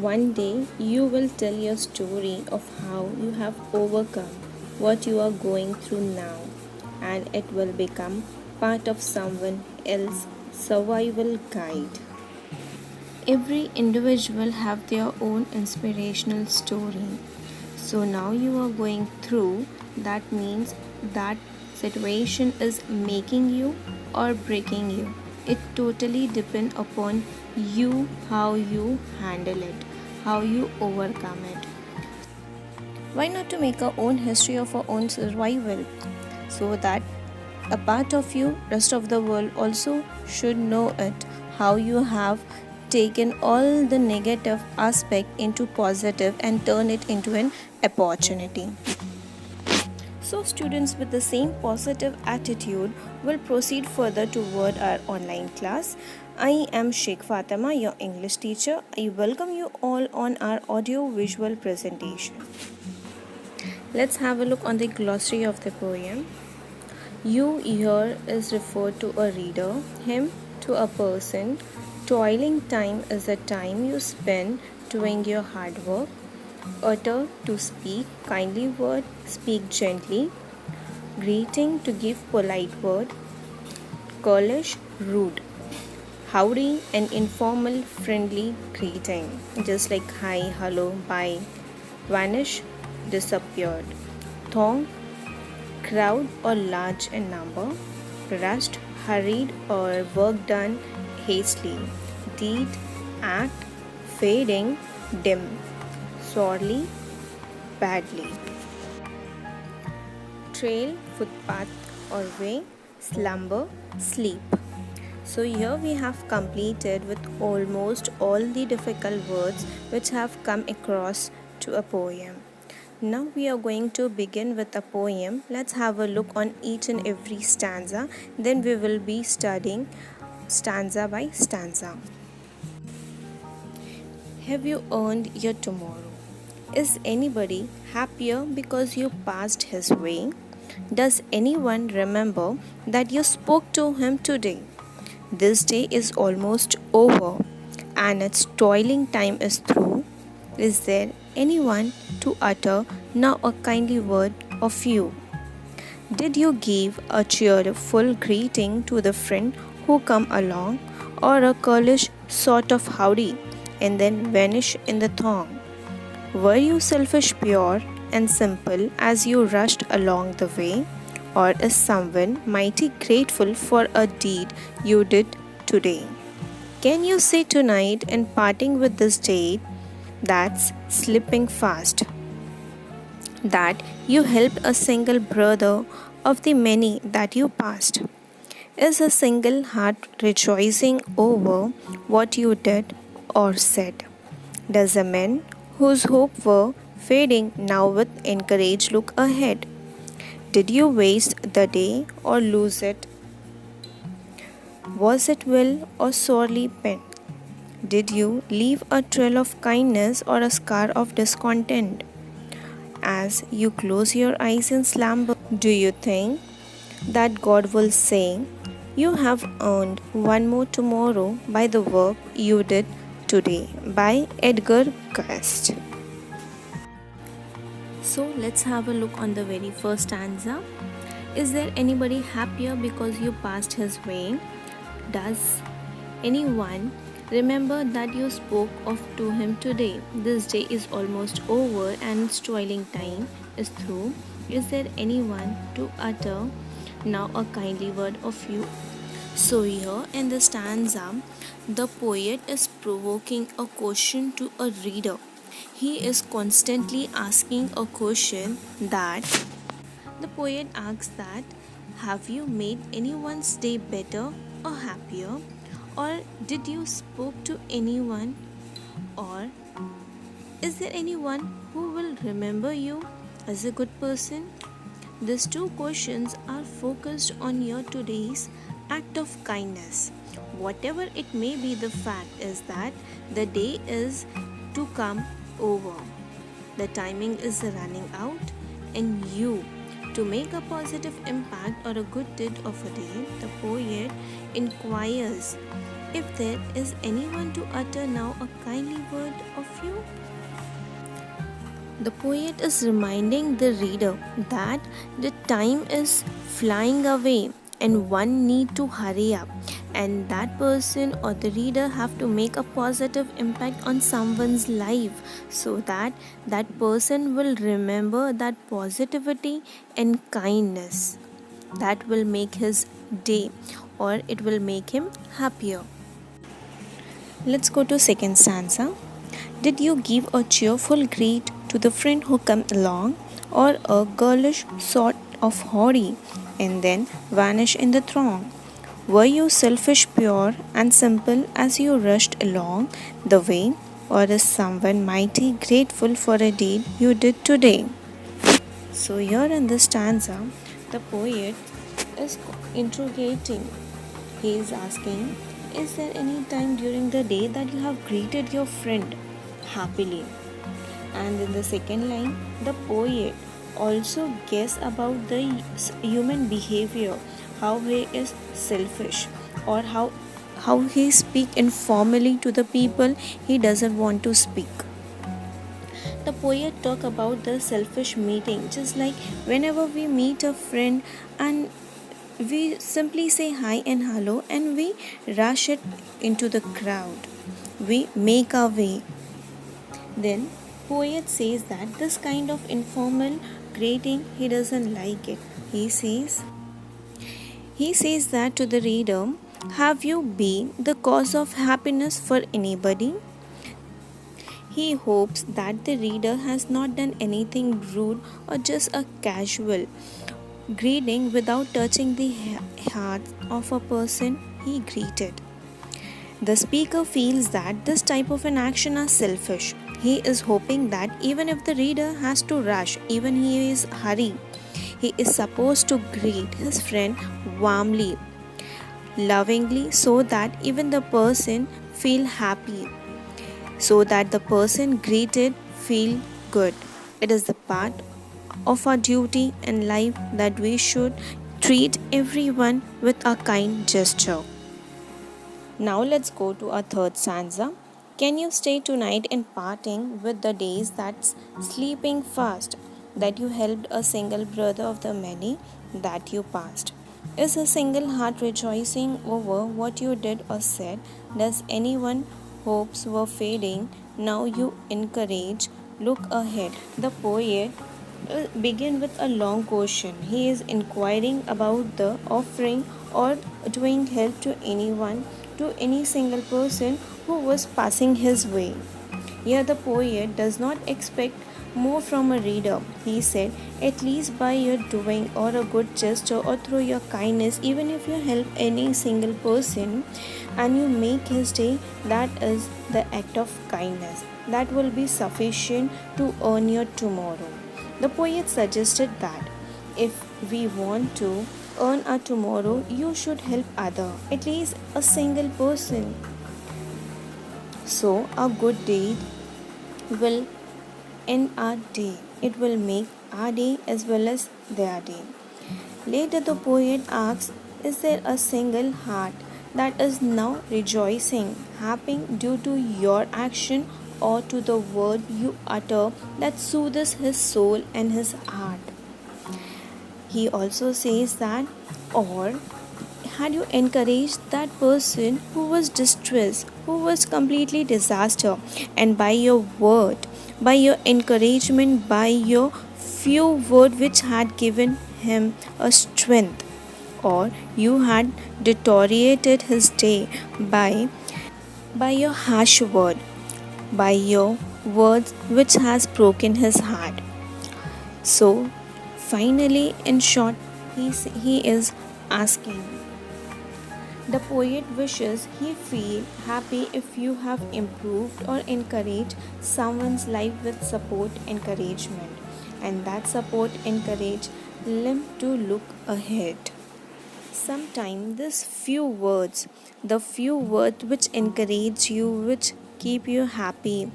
One day you will tell your story of how you have overcome what you are going through now, and it will become part of someone else's survival guide. Every individual have their own inspirational story. So now you are going through, that means that situation is making you or breaking you. It totally depends upon you, how you handle it, how you overcome it. Why not to make our own history of our own survival, so that a part of you, rest of the world also should know it, how you have taken all the negative aspect into positive and turn it into an opportunity. So students with the same positive attitude will proceed further toward our online class. I am Sheikh Fatima, your English teacher. I welcome you all on our audio visual presentation. Let's have a look on the glossary of the poem. You here is referred to a reader, him to a person. Toiling time is the time you spend doing your hard work. Utter to speak, kindly word, speak gently. Greeting to give polite word. Girlish, rude. Howdy, an informal, friendly greeting, just like hi, hello, bye. Vanish, disappeared. Thong, crowd or large in number. Rushed, hurried or work done hastily. Deed, act, fading, dim. Sorely, badly. Trail, footpath or way. Slumber, sleep. So here we have completed with almost all the difficult words which have come across to a poem. Now we are going to begin with a poem. Let's have a look on each and every stanza. Then we will be studying stanza by stanza. Have you earned your tomorrow? Is anybody happier because you passed his way? Does anyone remember that you spoke to him today? This day is almost over and its toiling time is through. Is there anyone to utter now a kindly word of you? Did you give a cheerful greeting to the friend who come along, or a girlish sort of howdy and then vanish in the throng? Were you selfish, pure, and simple as you rushed along the way? Or is someone mighty grateful for a deed you did today? Can you say tonight in parting with this date that's slipping fast, that you helped a single brother of the many that you passed? Is a single heart rejoicing over what you did or said? Does a man whose hope were fading now with encourage look ahead? Did you waste the day or lose it? Was it well or sorely pent? Did you leave a trail of kindness or a scar of discontent? As you close your eyes in slumber, do you think that God will say, you have earned one more tomorrow by the work you did today? By Edgar Guest. So let's have a look on the very first stanza. Is there anybody happier because you passed his way? Does anyone remember that you spoke of to him today? This day is almost over and its toiling time is through. Is there anyone to utter now a kindly word of you? So here in the stanza, the poet is provoking a question to a reader. He is constantly asking a question that the poet asks that, have you made anyone's day better or happier? Or did you spoke to anyone? Or is there anyone who will remember you as a good person? These two questions are focused on your today's act of kindness. Whatever it may be, the fact is that the day is to come over. The timing is running out, and you, to make a positive impact or a good deed of a day, the poet inquires if there is anyone to utter now a kindly word of you. The poet is reminding the reader that the time is flying away and one need to hurry up, and that person or the reader have to make a positive impact on someone's life so that that person will remember that positivity and kindness that will make his day or it will make him happier. Let's go to second stanza. Did you give a cheerful greet to the friend who come along, or a girlish sort of howdy and then vanish in the throng? Were you selfish, pure, and simple as you rushed along the way, or is someone mighty grateful for a deed you did today? So, here in this stanza, the poet is interrogating. He is asking, is there any time during the day that you have greeted your friend happily? And in the second line, the poet also guess about the human behavior, how he is selfish, or how he speak informally to the people he doesn't want to speak. The poet talk about the selfish meeting, just like whenever we meet a friend and we simply say hi and hello and we rush it into the crowd. We make our way. Then poet says that this kind of informal greeting he doesn't like it. He says that to the reader, have you been the cause of happiness for anybody? He hopes that the reader has not done anything rude or just a casual greeting without touching the heart of a person he greeted. The speaker feels that this type of an action is selfish. He is hoping that even if the reader has to rush, even he is hurry, he is supposed to greet his friend warmly, lovingly, so that even the person feel happy, so that the person greeted feel good. It is the part of our duty in life that we should treat everyone with a kind gesture. Now let's go to our third stanza. Can you stay tonight in parting with the days that's sleeping fast, that you helped a single brother of the many that you passed? Is a single heart rejoicing over what you did or said? Does anyone hopes were fading? Now you encourage, look ahead. The poet begin with a long question. He is inquiring about the offering or doing help to anyone, to any single person who was passing his way. Here, the poet does not expect more from a reader. He said, at least by your doing or a good gesture or through your kindness, even if you help any single person and you make his day, that is the act of kindness. That will be sufficient to earn your tomorrow. The poet suggested that if we want to earn a tomorrow, you should help other, at least a single person. So a good deed will end our day. It will make our day as well as their day. Later the poet asks, is there a single heart that is now rejoicing, happy due to your action or to the word you utter that soothes his soul and his heart? He also says that, or had you encouraged that person who was distressed, who was completely disaster, and by your word, by your encouragement, by your few word which had given him a strength, or you had deteriorated his day by your harsh word, by your words which has broken his heart. So finally, in short, he is asking, the poet wishes he feel happy if you have improved or encouraged someone's life with support, encouragement, and that support encourage them to look ahead. Sometimes these few words, the few words which encourage you, which keep you happy,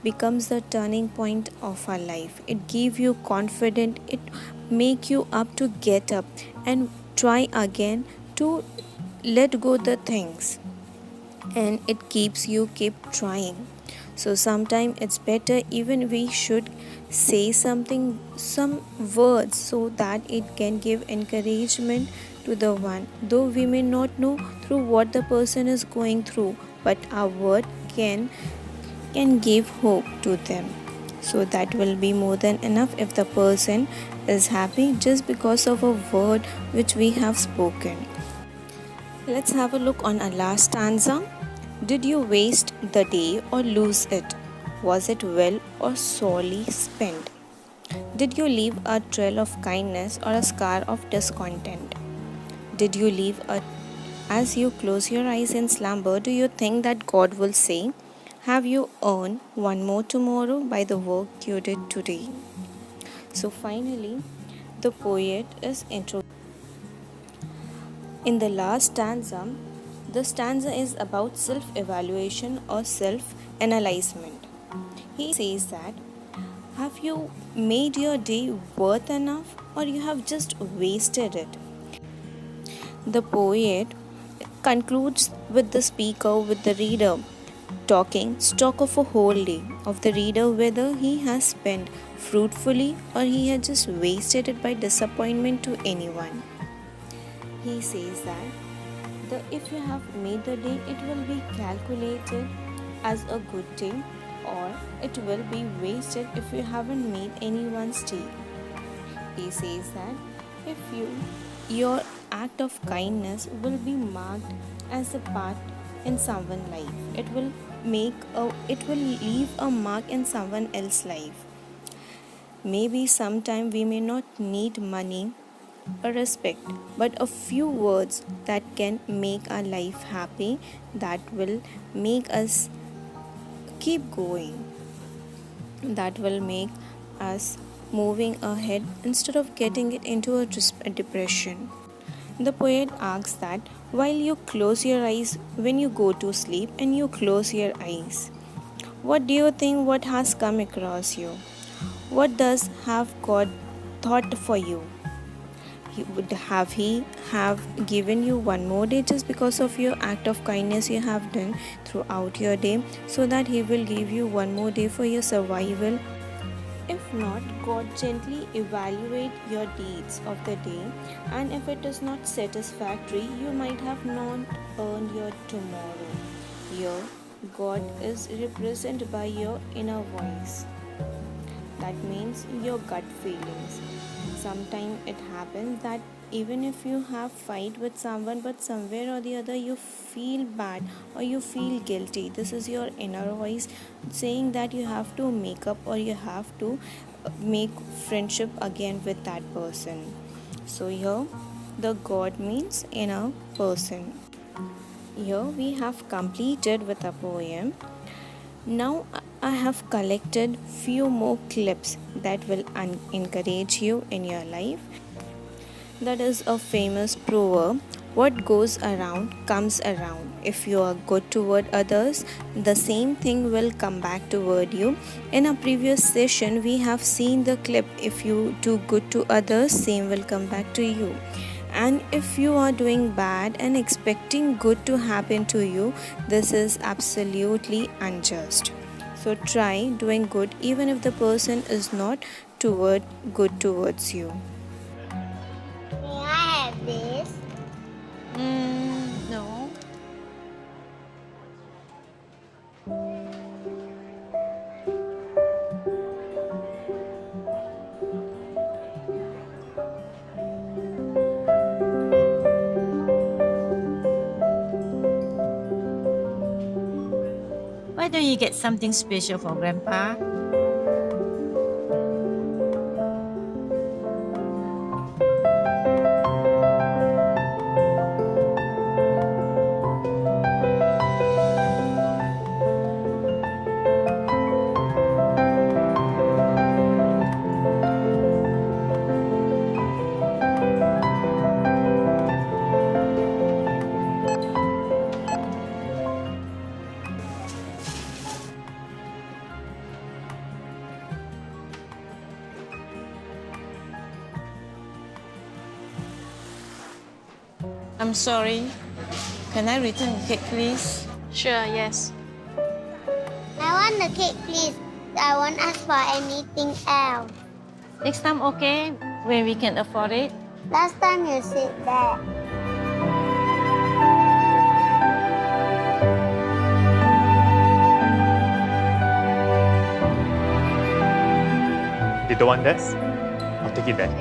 becomes the turning point of our life. It gives you confidence, it make you up to get up and try again to let go the things. and it keeps you keep trying. So sometimes it's better even we should say something, some words, so that it can give encouragement to the one, though we may not know through what the person is going through, but our word can give hope to them. So that will be more than enough if the person is happy just because of a word which we have spoken. Let's have a look on our last stanza. Did you waste the day or lose it? Was it well or sorely spent? Did you leave a trail of kindness or a scar of discontent? Did you leave a As you close your eyes in slumber, do you think that God will say, have you earned one more tomorrow by the work you did today? So finally, the poet is intro. In the last stanza, the stanza is about self evaluation or self analyzement. He says that, have you made your day worth enough or you have just wasted it? The poet concludes with the speaker, with the reader, talking stock of a whole day of the reader, whether he has spent fruitfully or he has just wasted it by disappointment to anyone. He says that if you have made the day, it will be calculated as a good day, or it will be wasted if you haven't made anyone's day. He says that if your act of kindness will be marked as a part in someone's life, it will leave a mark in someone else's life. Maybe sometime we may not need money or respect, but a few words that can make our life happy, that will make us keep going, that will make us moving ahead instead of getting it into a depression. The poet asks that while you close your eyes when you go to sleep and you close your eyes, what do you think what has come across you? What does have God thought for you? He have given you one more day just because of your act of kindness you have done throughout your day, so that he will give you one more day for your survival? If not, God gently evaluate your deeds of the day, and if it is not satisfactory, you might have not earned your tomorrow. Here, God is represented by your inner voice. That means your gut feelings. Sometimes it happens that even if you have fight with someone, but somewhere or the other you feel bad or you feel guilty, this is your inner voice saying that you have to make up or you have to make friendship again with that person. So here the God means inner person. Here we have completed with a poem. Now I have collected few more clips that will encourage you in your life. That is a famous proverb, what goes around comes around. If you are good toward others, the same thing will come back toward you. In a previous session, we have seen the clip, if you do good to others, same will come back to you. And if you are doing bad and expecting good to happen to you, this is absolutely unjust. So try doing good even if the person is not good towards you. May I have this? No. Why don't you get something special for Grandpa? I'm sorry. Can I return the cake, please? Sure, yes. I want the cake, please. I won't ask for anything else. Next time, okay? When we can afford it. Last time you said that. You don't want this? I'll take it then.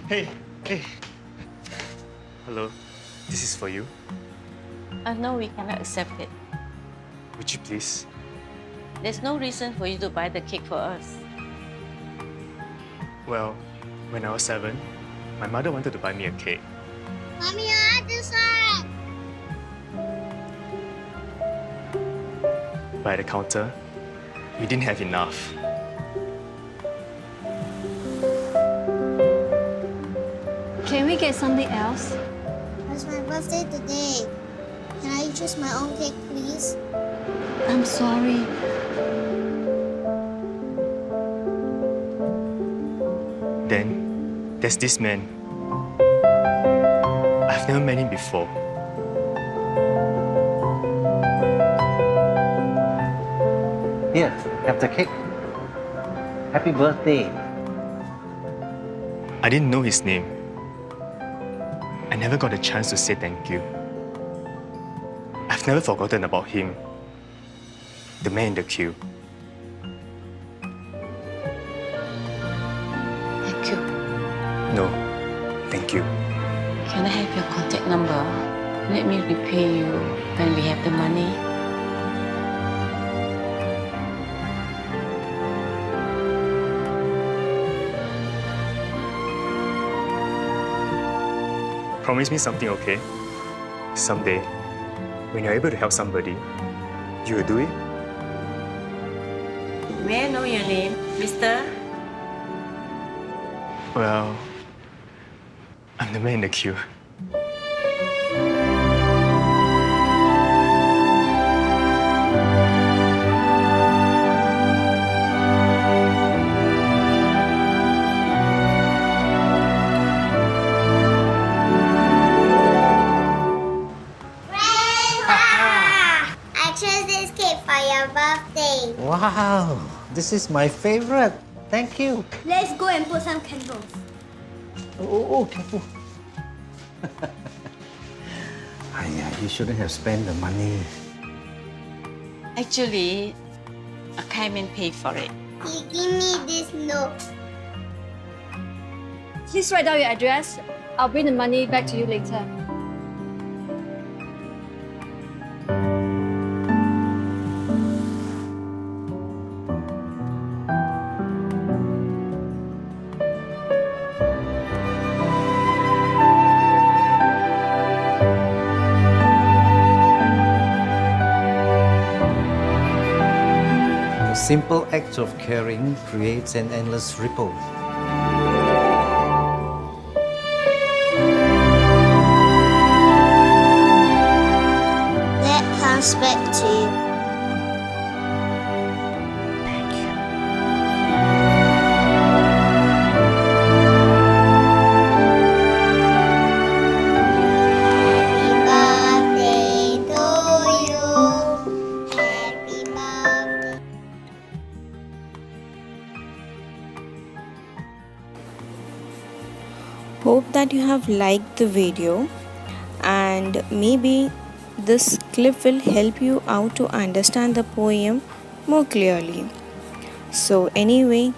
Hey, hey. Hello, this is for you. No, we cannot accept it. Would you please? There's no reason for you to buy the cake for us. Well, when I was 7, my mother wanted to buy me a cake. Mommy, I want this one. But at the counter, we didn't have enough. Can we get something else? It's my birthday today. Can I choose my own cake, please? I'm sorry. Then, there's this man. I've never met him before. Here, have the cake. Happy birthday. I didn't know his name. I never got a chance to say thank you. I've never forgotten about him. The man in the queue. Thank you. No, thank you. Can I have your contact number? Let me repay you when we have the money. Promise me something, okay? Someday, when you're able to help somebody, you will do it? May I know your name, mister? Well, I'm the man in the queue. I chose this cake for your birthday. Wow, this is my favorite. Thank you. Let's go and put some candles. Oh, careful. You shouldn't have spent the money. Actually, a Kaiman paid for it. He give me this note. Please write down your address. I'll bring the money back to you later. A simple act of caring creates an endless ripple. That comes back to you. Happy birthday to you. Happy birthday. Hope that you have liked the video, and maybe this clip will help you out to understand the poem more clearly. So anyway,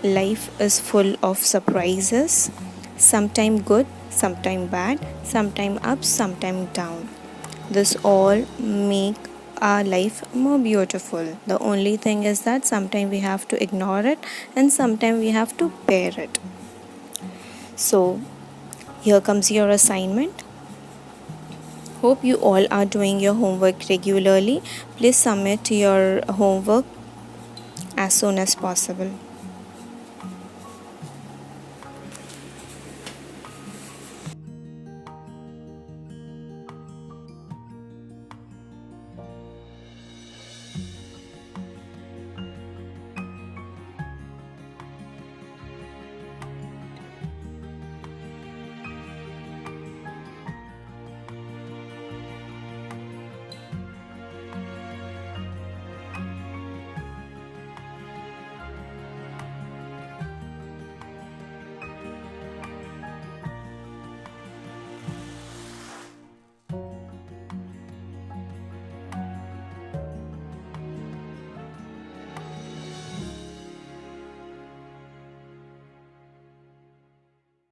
life is full of surprises, sometime good, sometime bad, sometime up, sometime down. This all make our life more beautiful. The only thing is that sometimes we have to ignore it and sometimes we have to bear it. So here comes your assignment. Hope you all are doing your homework regularly. Please submit your homework as soon as possible.